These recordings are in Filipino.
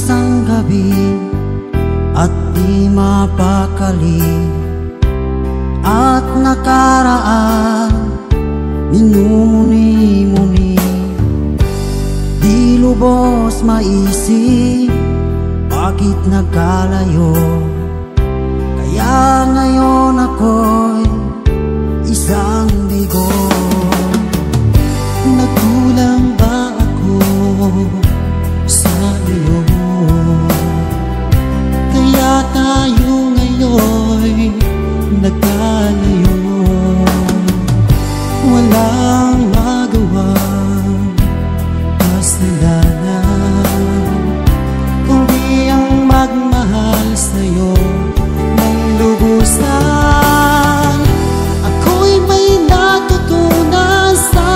isang gabi at di mapakali, at nakaraan minumuni-muni, di lubos maisip bakit nagkalayo. Kaya ngayon ako'y isang bigo. Nagkulang ba ako sa iyo? Kaya tayo ngayon'y nagkalayo. Walang magawang kasalanan kundi ang magmahal sa'yo ng lubusan. Ako'y may natutunan sa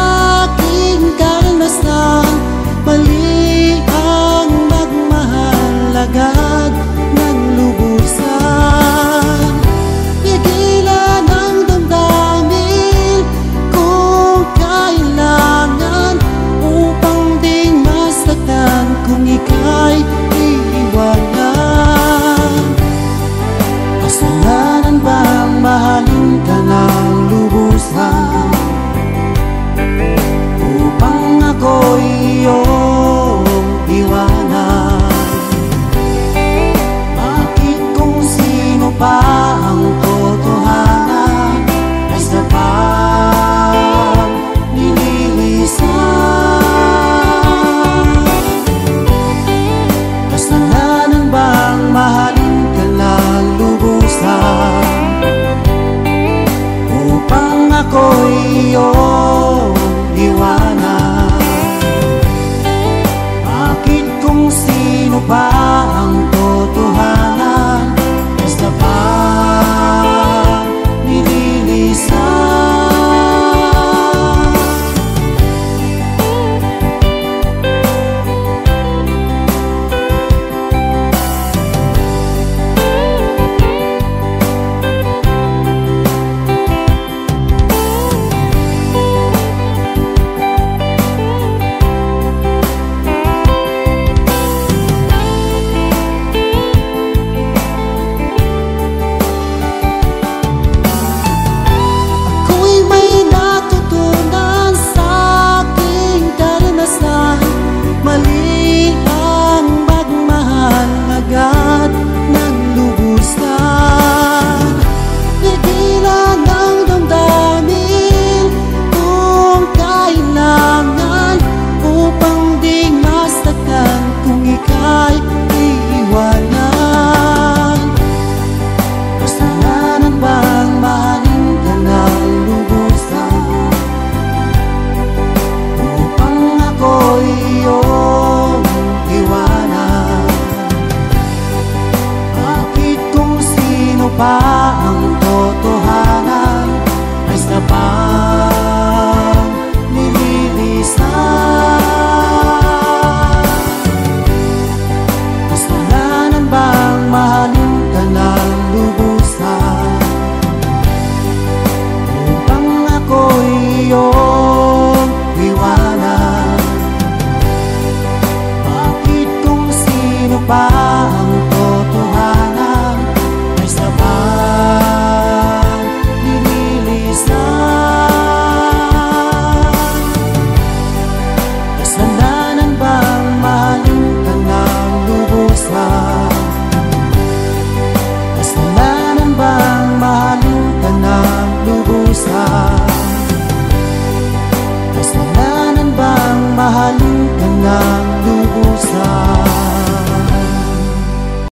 aking karanasan. Mali ang magmahal agad ng lubusan. Pigilan ang damdamin kung kailangan, upang di masaktan kung ika'y iiwanan. Kasalanan bang mahalin ka ng lubusan, upang ako'y iyong iwanan? Bakit kung sino pa ang totohanan ay sapat nililisan? Kasalanan bang mahalin ka ng lubusan, upang ako'y iyong iwanan? Bakit kung sino pa ang totohanan ay sapat nililisan? Mali ang magmahal agad ng lubusan. Pigilan ang damdamin kung kailangan, upang di masaktan kung ika'y iiwanan. Kasalanan bang mahalin ka ng lubusan, upang ako'y iyong iwanan? Bakit kung sino pa